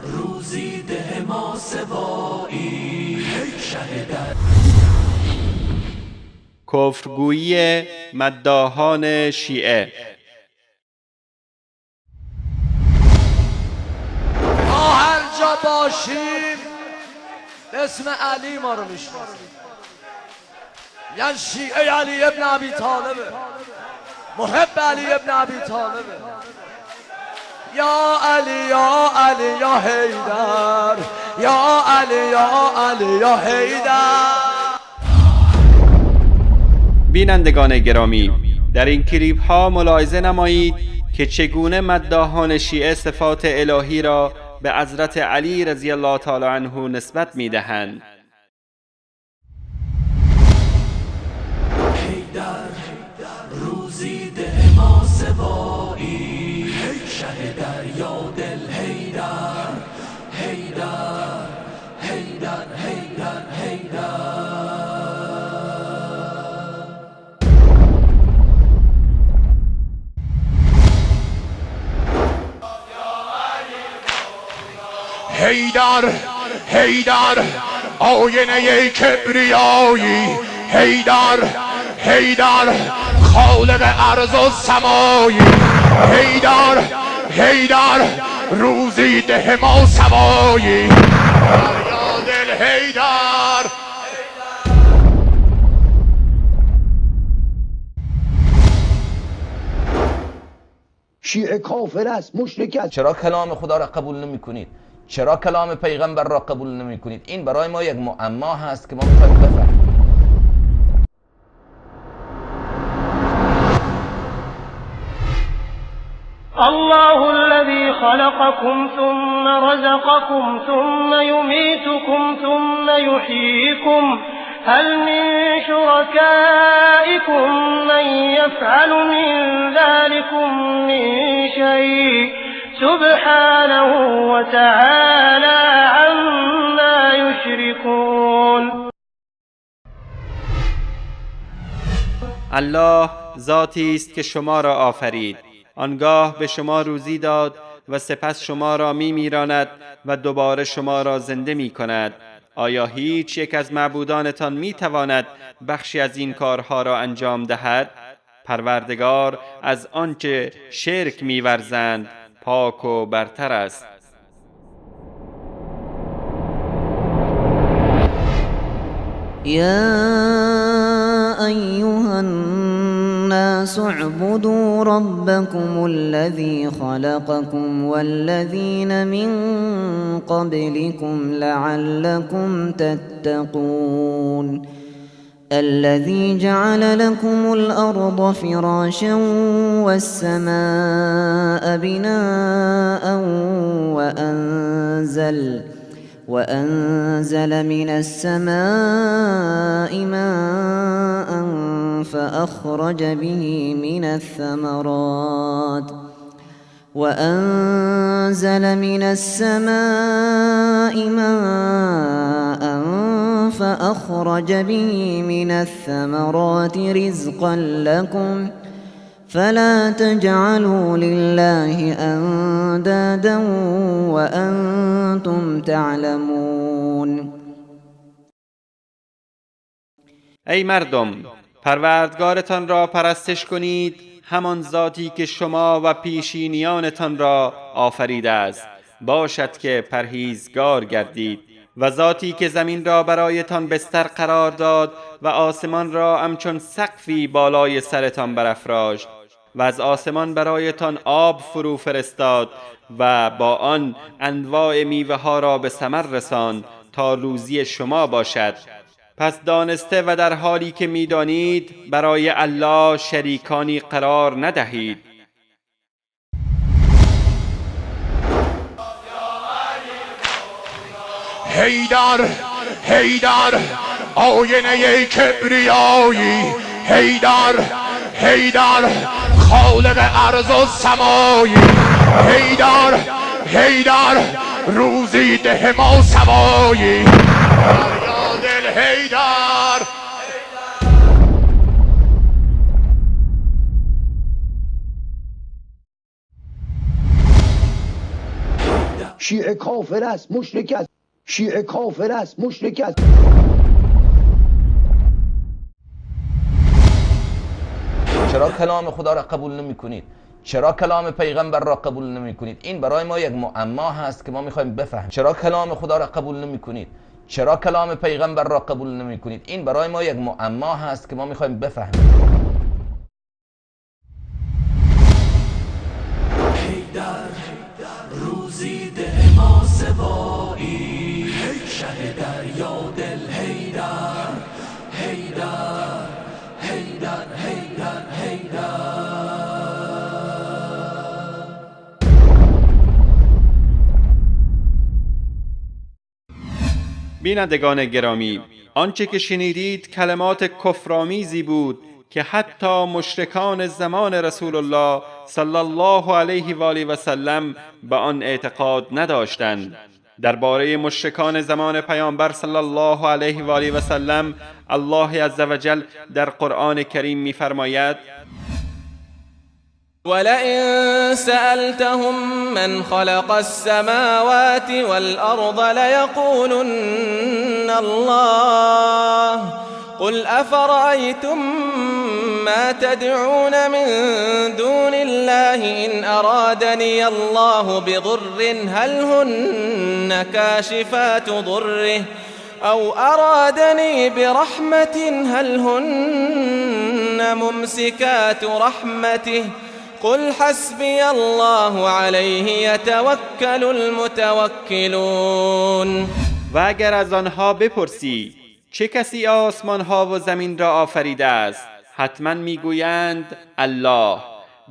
روزی ده ما سوایی شهدر. کفرگویی مداحان شیعه. ما هر جا باشیم اسم علی ما رو میشناسیم، یعنی شیعه علی ابن ابی طالبه، محب علی ابن ابی طالبه. یا علی یا علی یا حیدر، یا علی یا علی یا حیدر. بینندگان گرامی، در این کلیپ ها ملاحظه نمایید که چگونه مداحان شیعه صفات الهی را به حضرت علی رضی الله تعالی عنه نسبت می‌دهند. حیدر روزی ده ما سوایی شهدر یا دل حیدر. حیدر حیدر حیدر حیدر. حیدر حیدر آینه کبریایی، حیدر حیدر خالق ارض و سمایی، حیدر حیدر روزی ده ما سوایی یا دل حیدر. شیعه کافر است، مشرک است. چرا کلام خدا را قبول نمی کنید؟ چرا کلام پیغمبر را قبول نمی کنید؟ این برای ما یک معما هست که ما میخوایم بفهمیم. الله الذي خلقكم ثم رزقكم ثم يميتكم ثم يحييكم هل من شركائكم من يفعل من ذلكم من شيء سبحانه وتعالى عما يشركون. الله ذاتی است که شما را آفرید، آنگاه به شما روزی داد و سپس شما را می‌میراند و دوباره شما را زنده می‌کند. آیا هیچ یک از معبودانتان می‌تواند بخشی از این کارها را انجام دهد؟ پروردگار از آنچه شرک می‌ورزند پاک و برتر است. یا ایها الناس اعبدوا ربكم الذي خلقكم والذين من قبلكم لعلكم تتقون الذي جعل لكم الأرض فراشا والسماء بناء وأنزل من السماء ماء فأخرج به من الثمرات رزقا لكم فلا تجعلوا لله أندادا وأنتم تعلمون. ای مردم، پروردگارتان را پرستش کنید، همان ذاتی که شما و پیشینیانتان را آفریده است، باشد که پرهیزگار گردید. و ذاتی که زمین را برایتان بستر قرار داد و آسمان را همچون سقفی بالای سرتان برافراشت و از آسمان برایتان آب فرو فرستاد و با آن انواع میوه ها را به ثمر رساند تا روزی شما باشد. پس دانسته و در حالی که میدانید برای الله شریکانی قرار ندهید. حیدر حیدر آینه کبریایی، حیدر حیدر خالق ارض و سمایی، حیدر حیدر روزی ده ما سوایی یا دل حیدر. شیعه کافر است، مشرک است. شیعه کافر است، مشرک است. چرا کلام خدا را قبول نمی کنید؟ چرا کلام پیغمبر را قبول نمی کنید؟ این برای ما یک معما هست که ما میخوایم بفهمیم. چرا کلام خدا را قبول نمی کنید؟ چرا کلام پیغمبر را قبول نمی کنید؟ این برای ما یک معما هست که ما میخوایم بفهمیم. حیدر روزی ده ما سوایی، شه دریا دل حیدر، حیدر حیدر حیدر حیدر. بینندگان گرامی، آنچه که شنیدید کلمات کفرآمیزی بود که حتی مشرکان زمان رسول الله صلی الله علیه و آله و سلم به آن اعتقاد نداشتند. درباره مشرکان زمان پیامبر صلی الله علیه و آله و سلم الله عزوجل در قرآن کریم می‌فرماید: ولئن سألتهم من خلق السماوات والأرض ليقولن الله قل أفرأيتم ما تدعون من دون الله إن أرادني الله بضر هل هن كاشفات ضره أو أرادني برحمة هل هن ممسكات رحمته قل حسبي الله عليه يتوكل المتوكلون. و اگر از آنها بپرسی چه کسی آسمان ها و زمین را آفریده است، حتما میگویند الله.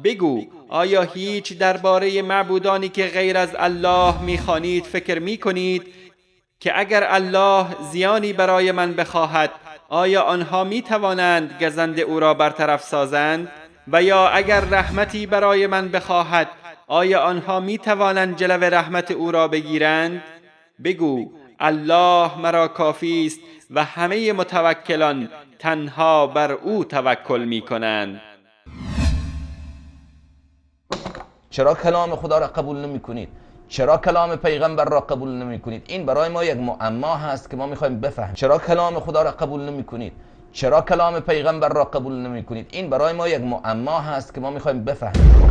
بگو آیا هیچ درباره معبودانی که غیر از الله میخوانید فکر میکنید که اگر الله زیانی برای من بخواهد آیا آنها میتوانند گزند او را برطرف سازند؟ و یا اگر رحمتی برای من بخواهد آیا آنها میتوانند جلو رحمت او را بگیرند؟ بگو الله مرا کافی است و همه متوکلان تنها بر او توکل میکنند. چرا کلام خدا را قبول نمی کنید؟ چرا کلام پیغمبر را قبول نمی کنید؟ این برای ما یک معما هست که ما میخوایم بفهمیم. چرا کلام خدا را قبول نمی کنید؟ چرا کلام پیغمبر را قبول نمی کنید؟ این برای ما یک معما هست که ما میخوایم بفهمیم.